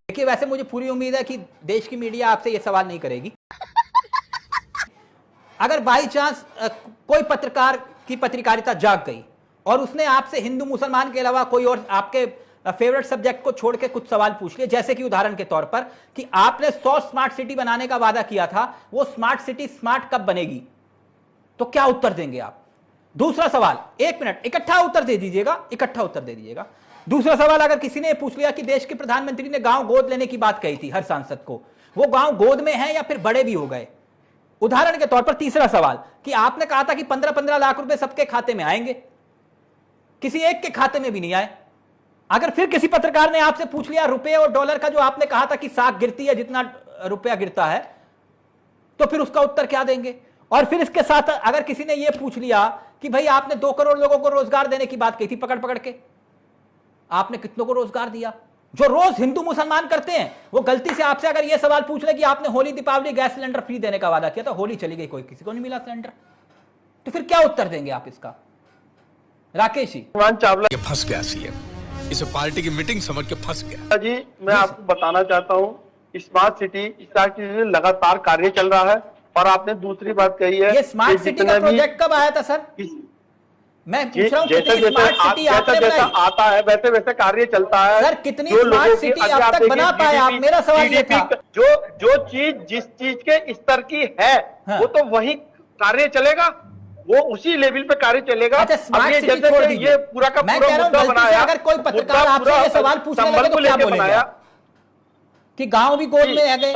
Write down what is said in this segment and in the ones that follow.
देखिए, वैसे मुझे पूरी उम्मीद है कि देश की मीडिया आपसे यह सवाल नहीं करेगी। अगर बाई चांस कोई पत्रकार की पत्रकारिता जाग गई और उसने आपसे हिंदू मुसलमान के अलावा कोई और आपके फेवरेट सब्जेक्ट को छोड़ के कुछ सवाल पूछ लिए, जैसे कि उदाहरण के तौर पर कि आपने 100 स्मार्ट सिटी बनाने का वादा किया था, वो स्मार्ट सिटी स्मार्ट कब बनेगी, तो क्या उत्तर देंगे आप? दूसरा सवाल, 1 मिनट, इकट्ठा उत्तर दे दीजिएगा, इकट्ठा उत्तर दे दीजिएगा। दूसरा सवाल, अगर किसी ने पूछ लिया कि देश के प्रधानमंत्री ने गांव गोद लेने की बात कही थी हर सांसद को, वो गांव गोद में है या फिर बड़े भी हो गए? उदाहरण के तौर पर तीसरा सवाल कि आपने कहा था कि 15-15 लाख रुपए सबके खाते में आएंगे, किसी एक के खाते में भी नहीं आए। अगर फिर किसी पत्रकार ने आपसे पूछ लिया रुपए और डॉलर का जो आपने कहा था कि साख गिरती है जितना रुपया गिरता है, तो फिर उसका उत्तर क्या देंगे? और फिर इसके साथ अगर किसी ने यह पूछ लिया कि भाई आपने 2 करोड़ लोगों को रोजगार देने की बात कही थी पकड़ पकड़ के, आपने कितनों को रोजगार दिया? जो रोज हिंदू मुसलमान करते हैं वो गलती से आपसे अगर यह सवाल पूछ ले कि आपने Holi Deepawali gas cylinder free देने का वादा किया था, होली चली गई, कोई किसी को नहीं मिला सिलेंडर, तो फिर क्या उत्तर देंगे आप इसका? राकेश जी। चावला फंस गया सीएम, इसे पार्टी की मीटिंग समझ के फंस गया। जी मैं आपको बताना चाहता हूँ, स्मार्ट सिटी लगातार कार्य चल रहा है। और आपने दूसरी बात कही है, ये स्मार्ट सिटी का प्रोजेक्ट कब आया था सर? मैं पूछ रहा हूं, जैसे जैसा आता है वैसे वैसे कार्य चलता है सर। कितनी स्मार्ट सिटी अब तक बना पाए आप? मेरा सवाल ये था, जो चीज जिस चीज के स्तर की है हाँ। वो तो वही कार्य चलेगा, वो उसी लेवल पे कार्य चलेगा। अच्छा, स्मार्ट सिटी छोड़ दीजिए, ये पूरा का मैं पूरा कह रहा हूं मुद्दा गलती से बनाया, अगर कोई पत्रकार आपसे ये सवाल पूछने लगे तो क्या बोलेंगे कि गांव भी गोद में आ गए?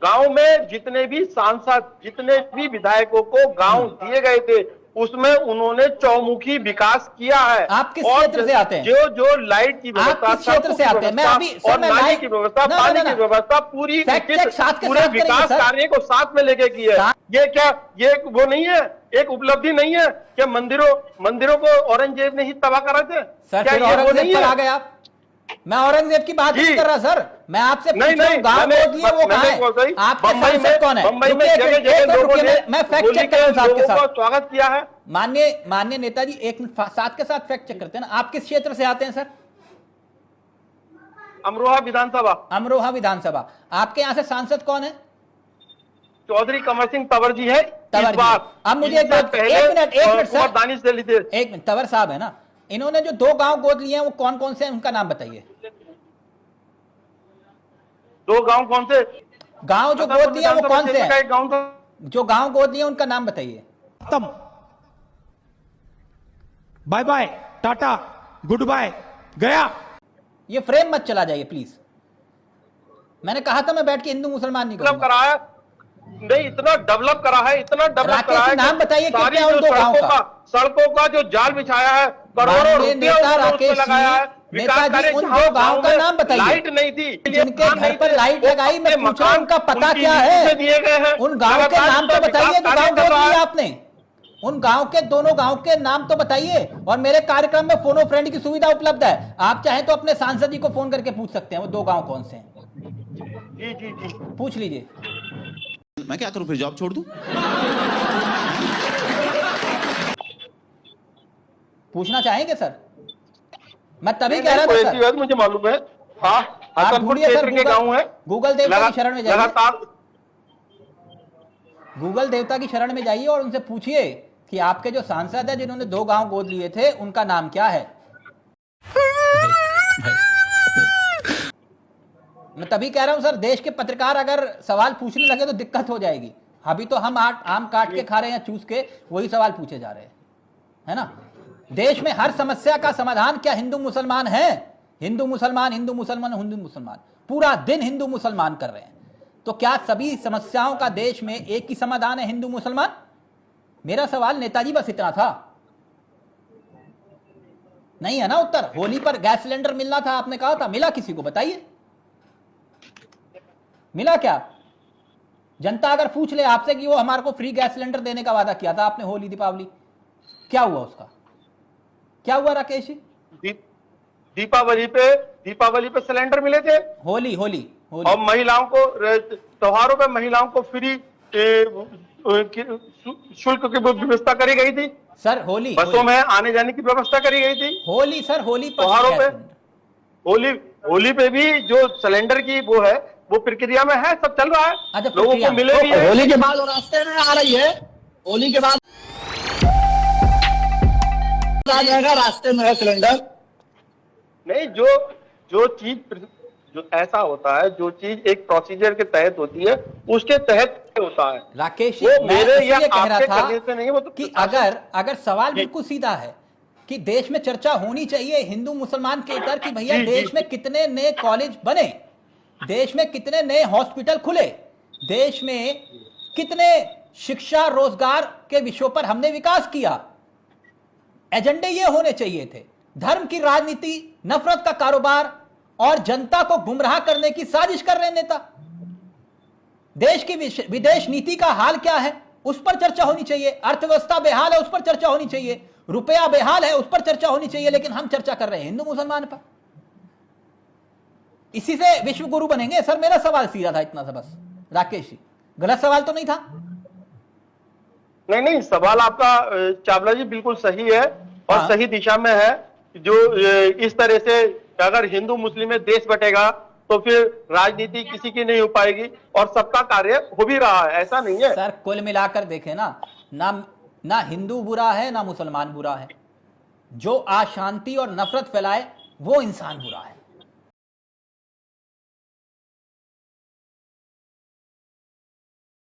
गांव में जितने भी सांसद, जितने भी विधायकों को गांव दिए गए थे, उसमें उन्होंने चौमुखी विकास किया है। आप किस क्षेत्र से आते हैं? जो लाइट की व्यवस्था, क्षेत्र से आते हैं? मैं अभी और नाली की व्यवस्था, पानी की व्यवस्था, पूरे विकास कार्य को साथ में लेके की है। ये क्या ये वो नहीं है, एक उपलब्धि नहीं है कि मंदिरों को औरंगजेब ने ही तबाह करा थे? क्या ये वो नहीं है? आ गए आप? मैं औरंगजेब की बात नहीं कर रहा सर, मैं आपसे पूछ रहा हूं गांव गोद लिए वो कहां है? आपके सांसद कौन है? मुंबई में जगह लोगों ने मैं फैक्ट चेक कर रहा हूं आपके साथ। स्वागत किया है। माननीय नेताजी, एक साथ के साथ फैक्ट चेक करते हैं ना। आप किस क्षेत्र से आते हैं सर? अमरोहा विधानसभा। अमरोहा विधानसभा। आपके यहाँ से सांसद कौन है? चौधरी कमर सिंह तंवर जी है। अब मुझे एक मिनट सर, दानिश ले लीजिए। एक मिनट, तंवर साहब है ना, इन्होंने जो 2 गांव गोद लिए हैं वो कौन कौन से हैं, उनका नाम बताइए। 2 गांव कौन से? गांव जो गोद लिए वो कौन से हैं? गांव था जो गांव गोद लिए उनका नाम बताइए। खत्म, bye bye, tata, goodbye, गया। ये फ्रेम मत चला जाइए प्लीज। मैंने कहा था मैं बैठ के हिंदू मुसलमान नहीं करूंगा। करा है नहीं, इतना डेवलप करा है, इतना डेवलप करा है। नाम बताइए सारी जो सड़कों का जो जाल बिछाया है, करोड़ों रुपया राकेश लगाया है। नेताजी, उन 2 गांव का नाम बताइए। लाइट नहीं थी, जिनके घर पर लाइट लगाई, मैं पूछ रहा हूं उनका पता क्या है? दिए गए हैं। उन गांव के नाम तो बताइए जो गांव गोद लिया आपने। उन गांव के, दोनों गांव के नाम तो बताइए। और मेरे कार्यक्रम में फोन और फ्रेंड की सुविधा उपलब्ध है, आप चाहें तो अपने सांसद जी को फोन करके पूछ सकते हैं वो 2 गांव कौन से हैं। जी पूछ लीजिए। मैं क्या करूं फिर, जॉब छोड़ दूं? पूछना चाहेंगे सर? मैं तभी कह रहा था सर, बात मुझे मालूम है। आप ढूंढिए सर, गूगल देवता की शरण में जाइए, गूगल देवता की शरण में जाइए और उनसे पूछिए कि आपके जो सांसद है जिन्होंने 2 गांव गोद लिए थे उनका नाम क्या है। मैं तभी कह रहा हूं सर, देश के पत्रकार अगर सवाल पूछने लगे तो दिक्कत हो जाएगी। अभी तो हम आम काट के खा रहे हैं, चूस के वही सवाल पूछे जा रहे हैं, है ना। देश में हर समस्या का समाधान क्या हिंदू मुसलमान है? हिंदू मुसलमान, हिंदू मुसलमान, हिंदू मुसलमान, पूरा दिन हिंदू मुसलमान कर रहे हैं। तो क्या सभी समस्याओं का देश में एक ही समाधान है, हिंदू मुसलमान? मेरा सवाल नेताजी बस इतना था, नहीं है ना उत्तर। होली पर गैस सिलेंडर मिलना था, आपने कहा था, मिला किसी को? बताइए, मिला क्या? जनता अगर पूछ ले आपसे कि वो हमारे को फ्री गैस सिलेंडर देने का वादा किया था आपने होली दीपावली, क्या हुआ उसका? क्या हुआ राकेश जी? दीपावली पे सिलेंडर मिले थे। होली और महिलाओं को त्योहारों पे महिलाओं को फ्री शुल्क की व्यवस्था करी गई थी सर। होली बसों में आने जाने की व्यवस्था करी गई थी। होली सर, होली त्योहारों पे होली पे भी जो सिलेंडर की वो है, वो प्रक्रिया में है, सब चल रहा है, अच्छा, लोगों प्रक्रिया को में। मिले भी है। होली के बाद वो रास्ते में आ रही है, होली के बाद आ जाएगा, रास्ते में है सिलेंडर। नहीं, जो चीज जो ऐसा होता है, जो चीज एक प्रोसीजर के तहत होती है, उसके तहत होता है। राकेश, वो मैं मेरे या इसलिए कह रहा आपके था करने से नहीं, वो तो कि अगर सवाल बिल्कुल सीधा है कि देश में चर्चा होनी चाहिए हिंदू मुसलमान के ऊपर कि भैया देश में कितने नए कॉलेज बने, देश में कितने नए हॉस्पिटल खुले, देश में कितने शिक्षा रोजगार के विषयों पर हमने विकास किया। एजेंडे ये होने चाहिए थे। धर्म की राजनीति, नफरत का कारोबार और जनता को गुमराह करने की साजिश कर रहे नेता। देश की विदेश नीति का हाल क्या है, उस पर चर्चा होनी चाहिए। अर्थव्यवस्था बेहाल है, उस पर चर्चा होनी चाहिए। रुपया बेहाल है, उस पर चर्चा होनी चाहिए। लेकिन हम चर्चा कर रहे हैं हिंदू मुसलमान पर। इसी से विश्व गुरु बनेंगे? सर, मेरा सवाल सीधा था इतना सा बस। राकेश जी, गलत सवाल तो नहीं था? नहीं, सवाल आपका चावला जी बिल्कुल सही है और हाँ। सही दिशा में है। जो इस तरह से अगर हिंदू मुस्लिम में देश बटेगा तो फिर राजनीति किसी की नहीं हो पाएगी और सबका कार्य हो भी रहा है, ऐसा नहीं है। सर, कुल मिलाकर देखें ना हिंदू बुरा है ना मुसलमान बुरा है। जो अशांति और नफरत फैलाए वो इंसान बुरा है।